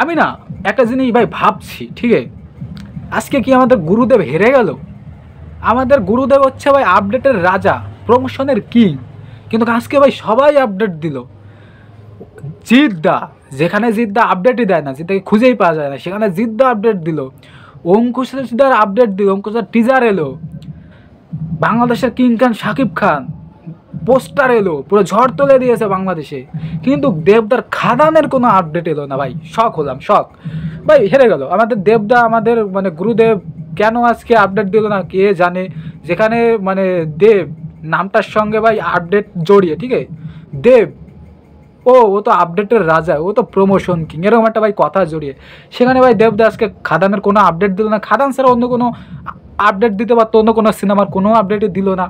আমি না একটা জিনিস ভাই ভাবছি, ঠিক আছে, আজকে কি আমাদের গুরুদেব হেরে গেল? আমাদের গুরুদেব হচ্ছে ভাই আপডেটের রাজা, প্রমোশনের কিং, কিন্তু আজকে ভাই সবাই আপডেট দিল। জিদ্দা, যেখানে জিদ্দা আপডেটই দেয় না, জিদ্দাকে খুঁজেই পাওয়া যায় না, সেখানে জিদ্দা আপডেট দিল। অঙ্কুশদার আপডেট দিল, অঙ্কুশদার টিজার এলো, বাংলাদেশের কিং খান শাকিব খান পোস্টার এলো, পুরো ঝড় তুলে দিয়েছে বাংলাদেশে। কিন্তু দেবদার খাদানের কোনো আপডেট এলো না ভাই। শক হলাম, শক ভাই, হেরে গেল আমাদের দেবদা, আমাদের মানে গুরুদেব। কেন আজকে আপডেট দিল না কে জানে। যেখানে মানে দেব নামটার সঙ্গে ভাই আপডেট জড়িয়ে, ঠিক আছে, দেব ও তো আপডেটের রাজা, ও তো প্রমোশন কিং, এরকম একটা ভাই কথা জড়িয়ে, সেখানে ভাই দেবদা আজকে খাদানের কোনো আপডেট দিল না। খাদান ছাড়া অন্য কোনো আপডেট দিতে পারতো, অন্য কোনো সিনেমার কোনো আপডেটই দিল না।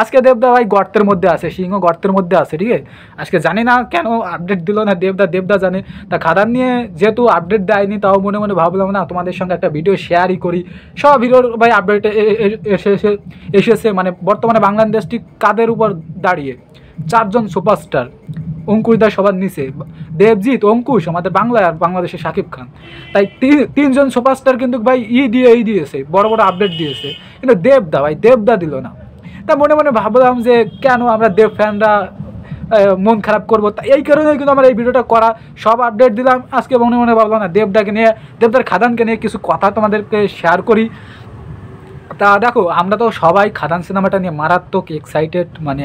আজকে দেবদা ভাই গর্তের মধ্যে আছে, সিংহ গর্তের মধ্যে আছে, ঠিক আছে। আজকে জানি না কেন আপডেট দিল না দেবদা, দেবদা জানে। তা খাদান নিয়ে যেহেতু আপডেট দেয়নি, তাও মনে মনে ভাবলাম না তোমাদের সঙ্গে একটা ভিডিও শেয়ারই করি। সব ভিডিওর ভাই আপডেট এসেছে। মানে বর্তমানে বাংলা ইন্ডাস্ট্রি কাদের উপর দাঁড়িয়ে? চারজন সুপারস্টার, অঙ্কুশদা সবার নিচে, দেবজিৎ, অঙ্কুশ আমাদের বাংলায়, আর বাংলাদেশে শাকিব খান। তাই তিনজন সুপারস্টার কিন্তু ভাই দিয়েছে, বড় বড় আপডেট দিয়েছে, কিন্তু দেবদা ভাই, দেবদা দিল না। তা মনে মনে ভাবলাম যে কেন আমরা দেব ফ্যানরা মন খারাপ করবো, তা এই কারণে কিন্তু আমার এই ভিডিওটা করা। সব আপডেট দিলাম, আজকে মনে মনে ভাবলাম না দেবদাকে নিয়ে, দেবদার খাদানকে নিয়ে কিছু কথা তোমাদেরকে শেয়ার করি। তা দেখো, আমরা তো সবাই খাদান সিনেমাটা নিয়ে মারাত্মক এক্সাইটেড, মানে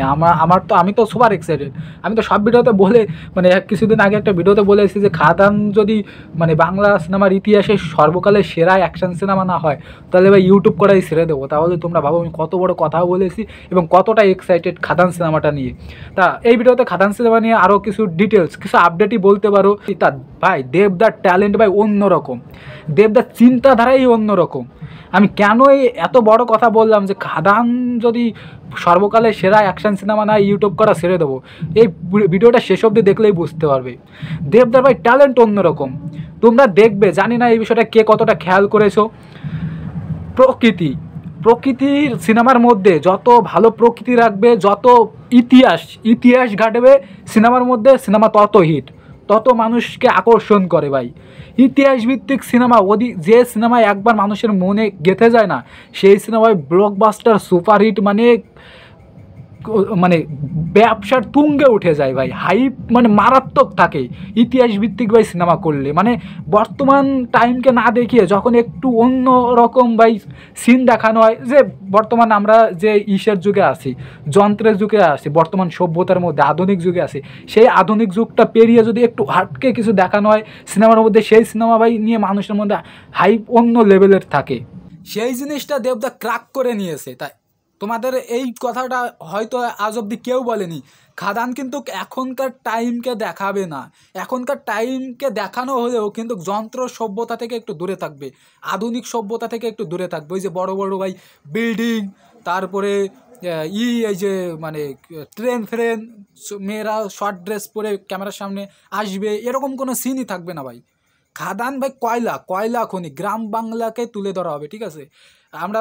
আমি তো সুপার এক্সাইটেড। আমি তো সব ভিডিওতে বলে, মানে কিছুদিন আগে একটা ভিডিওতে বলেছি যে খাদান যদি মানে বাংলা সিনেমার ইতিহাসে সর্বকালের সেরা অ্যাকশন সিনেমা না হয়, তাহলে ভাই ইউটিউব করাই ছেড়ে দেবো। তাহলে তোমরা ভাবো আমি কত বড় কথা বলেছি এবং কতটা এক্সাইটেড খাদান সিনেমাটা নিয়ে। তা এই ভিডিওতে খাদান সিনেমা নিয়ে আরও কিছু ডিটেলস, কিছু আপডেটই বলতে পারো। তা ভাই দেবদার ট্যালেন্ট ভাই অন্যরকম, দেবদার চিন্তাধারাই অন্যরকম। আমি কেন এত বড় কথা বললাম যে খাদান যদি সর্বকালের সেরা অ্যাকশন সিনেমা না ইউটিউব করা ছেড়ে দেবো, এই ভিডিওটা শেষ অবধি দেখলেই বুঝতে পারবে। দেবদার ভাই ট্যালেন্ট অন্যরকম, তোমরা দেখবে, জানি না এই বিষয়টা কে কতটা খেয়াল করেছো। প্রকৃতির সিনেমার মধ্যে যত ভালো প্রকৃতি রাখবে, যত ইতিহাস ঘাটবে সিনেমার মধ্যে, সিনেমা তত হিট, তত মানুষকে আকর্ষণ করে ভাই। ইতিহাস ভিত্তিক সিনেমা, যে সিনেমায় একবার মানুষের মনে গেঁথে যায় না, সেই সিনেমায় ব্লকবাস্টার সুপারহিট, মানে ব্যবসার তুঙ্গে উঠে যায় ভাই, হাইপ মানে মারাত্মক থাকে ইতিহাস ভিত্তিক ভাই সিনেমা করলে। মানে বর্তমান টাইমকে না দেখিয়ে যখন একটু অন্য রকম ভাই সিন দেখানো হয়, যে বর্তমান আমরা যে যুগে আছি, যন্ত্রের যুগে আছি, বর্তমান সভ্যতার মধ্যে আধুনিক যুগে আছি, সেই আধুনিক যুগটা পেরিয়ে যদি একটু হাটকে কিছু দেখানো হয় সিনেমার মধ্যে, সেই সিনেমা ভাই নিয়ে মানুষের মধ্যে হাইপ অন্য লেভেলের থাকে। সেই জিনিসটা দেবদা ক্র্যাক করে নিয়েছে। তাই তোমাদের এই কথাটা হয়তো আজ অবধি কেউ বলেনি। খাদান কিন্তু এখনকার টাইমকে দেখাবে না, এখনকার টাইমকে দেখানো হলেও কিন্তু যন্ত্র সভ্যতা থেকে একটু দূরে থাকবে, আধুনিক সভ্যতা থেকে একটু দূরে থাকবে। ওই যে বড় বড় ভাই বিল্ডিং, তারপরে এই যে মানে ট্রেন ফ্রেন, মেয়েরা শর্ট ড্রেস পরে ক্যামেরার সামনে আসবে, এরকম কোনো সিনই থাকবে না ভাই। খাদান ভাই কয়লা খনি, গ্রাম বাংলাকে তুলে ধরা হবে, ঠিক আছে। আমরা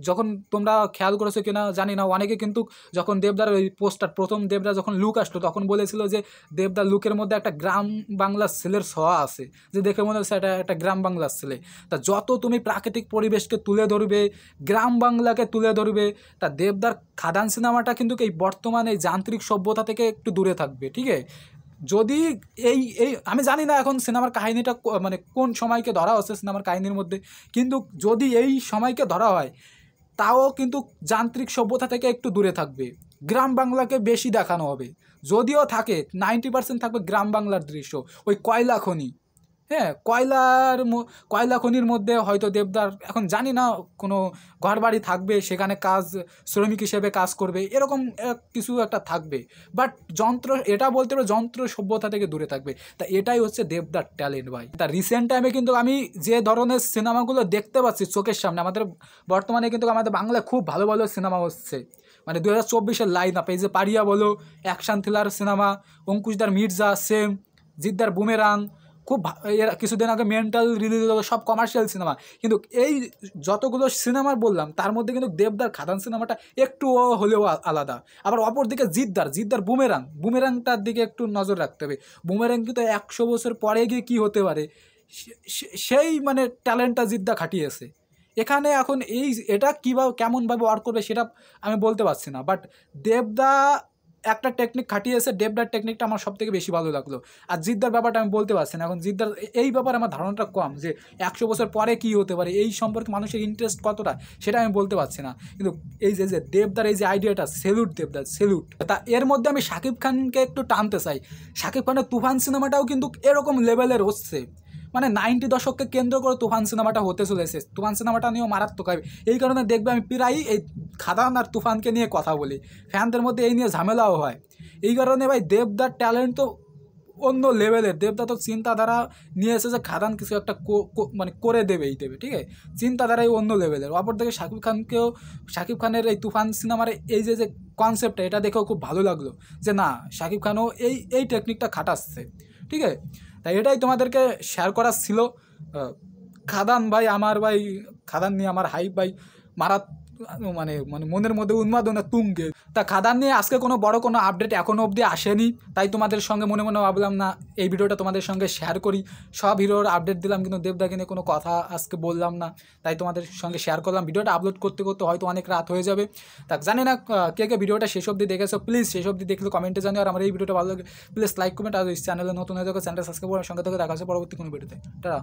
যখন তোমরা খেয়াল করেছো কিনা জানি না, অনেকে কিন্তু যখন দেবদার ওই পোস্টার প্রথম দেবদা যখন লুক আসলো, তখন বলেছিল যে দেবদার লুকের মধ্যে একটা গ্রাম বাংলার ছেলের ছোঁয়া আছে, যে দেখে মনে হচ্ছে এটা একটা গ্রাম বাংলার ছেলে। তা যত তুমি প্রাকৃতিক পরিবেশকে তুলে ধরবে, গ্রাম বাংলাকে তুলে ধরবে, তা দেবদার খাদান সিনেমাটা কিন্তু এই বর্তমানে যান্ত্রিক সভ্যতা থেকে একটু দূরে থাকবে, ঠিক আছে। যদি এই এই আমি জানি না এখন সিনেমার কাহিনীটা মানে কোন সময়কে ধরা হচ্ছে সিনেমার কাহিনীর মধ্যে, কিন্তু যদি এই সময়কে ধরা হয়, তাও কিন্তু যান্ত্রিক সভ্যতা থেকে একটু দূরে থাকবে, গ্রাম বাংলাকে বেশি দেখানো হবে। যদিও থাকে 90% থাকবে গ্রাম বাংলার দৃশ্য, ওই কয়লা খনি, হ্যাঁ, কয়লা খনির মধ্যে হয়তো দেবদার এখন জানি না কোনো ঘরবাড়ি থাকবে, সেখানে শ্রমিক হিসেবে কাজ করবে, এরকম কিছু একটা থাকবে। বাট এটা বলতে পারো যন্ত্র সভ্যতা থেকে দূরে থাকবে। তা এটাই হচ্ছে দেবদার ট্যালেন্ট ভাই। তা রিসেন্ট টাইমে কিন্তু আমি যে ধরনের সিনেমাগুলো দেখতে পাচ্ছি চোখের সামনে, আমাদের বর্তমানে কিন্তু আমাদের বাংলায় খুব ভালো ভালো সিনেমা হচ্ছে, মানে 2024-এর লাইন আপ, এই যে পারিয়া বলো, অ্যাকশন থ্রিলার সিনেমা, অঙ্কুশদার মির্জা, সেম, জিদ্দার বুমেরাং, খুব কিছুদিন আগে মেন্টাল রিলিজ হলো, সব কমার্শিয়াল সিনেমা। কিন্তু এই যতগুলো সিনেমা বললাম তার মধ্যে কিন্তু দেবদার খাদান সিনেমাটা একটু হলেও আলাদা। আবার অপরদিকে জিদ্দার বুমেরাংটার দিকে একটু নজর রাখতে হবে। বুমেরাং কিন্তু 100 বছর পরে গিয়ে কী হতে পারে সেই মানে ট্যালেন্টটা জিদ্দা খাটিয়েছে এখানে। এখন এটা কীভাবে কেমনভাবে ওয়ার্ক করবে সেটা আমি বলতে পারছি না, বাট দেবদা একটা টেকনিক খাটিয়েছে। দেবদার টেকনিকটা আমার সবথেকে বেশি ভালো লাগলো। আর জিদ্দার ব্যাপারটা আমি বলতে পারছি না, এখন জিদ্দার এই ব্যাপারে আমার ধারণাটা কম, যে 100 বছর পরে কী হতে পারে এই সম্পর্কে মানুষের ইন্টারেস্ট কতটা সেটা আমি বলতে পারছি না। কিন্তু এই যে দেবদার এই যে আইডিয়াটা, সেলুট দেবদার, সেলুট। তা এর মধ্যে আমি শাকিব খানকে একটু টানতে চাই। শাকিব খানের তুফান সিনেমাটাও কিন্তু এরকম লেভেলের হচ্ছে, মানে 90 দশককে কেন্দ্র করে তুফান সিনেমাটা হতে চলেছে। তুফান সিনেমাটা নিয়েও মারাত্মক হবে। এই কারণে দেখবে আমি প্রায়ই এই খাদান আর তুফানকে নিয়ে কথা বলি, ফ্যানদের মধ্যে এই নিয়ে ঝামেলাও হয়। এই কারণে ভাই দেবদার ট্যালেন্ট তো অন্য লেভেলের। দেবদা তো চিন্তাধারা নিয়ে এসেছে খাদান কিছু একটা মানে করে দেবেই দেবে, ঠিক আছে, চিন্তাধারাই অন্য লেভেলের। অপরদিকে শাকিব খানের এই তুফান সিনেমার এই যে কনসেপ্টটা, এটা দেখেও খুব ভালো লাগলো যে না, শাকিব খানও এই টেকনিকটা খাটাচ্ছে, ঠিক আছে। তাই এটাই তোমাদেরকে শেয়ার করার ছিল। খাদান ভাই, আমার ভাই খাদান নিয়ে আমার হাইপ ভাই মারাত মানে মানে মনের মধ্যে উন্মাদনা তুঙ্গে। তা খাদান নিয়ে আজকে কোনো বড় কোনো আপডেট এখনও অবধি আসেনি, তাই তোমাদের সঙ্গে মনে মনে ভাবলাম না এই ভিডিওটা তোমাদের সঙ্গে শেয়ার করি। সব হিরোর আপডেট দিলাম কিন্তু দেবদাকে নিয়ে কোনো কথা আজকে বললাম না, তাই তোমাদের সঙ্গে শেয়ার করলাম। ভিডিওটা আপলোড করতে করতে হয়তো অনেক রাত হয়ে যাবে। তা জানি না কে কে ভিডিওটা শেষ অবধি দেখেছো, প্লিজ শেষ অবধি দেখলে কমেন্টে জানিও। আর আমার এই ভিডিওটা ভালো লাগে প্লিজ লাইক কমেন্ট, আর চ্যানেলে নতুন হয়ে থাকো চ্যানেলটা সাবস্ক্রাইব করার সঙ্গে থেকে দেখা হচ্ছে পরবর্তী কোনো ভিডিওতে। টাটা।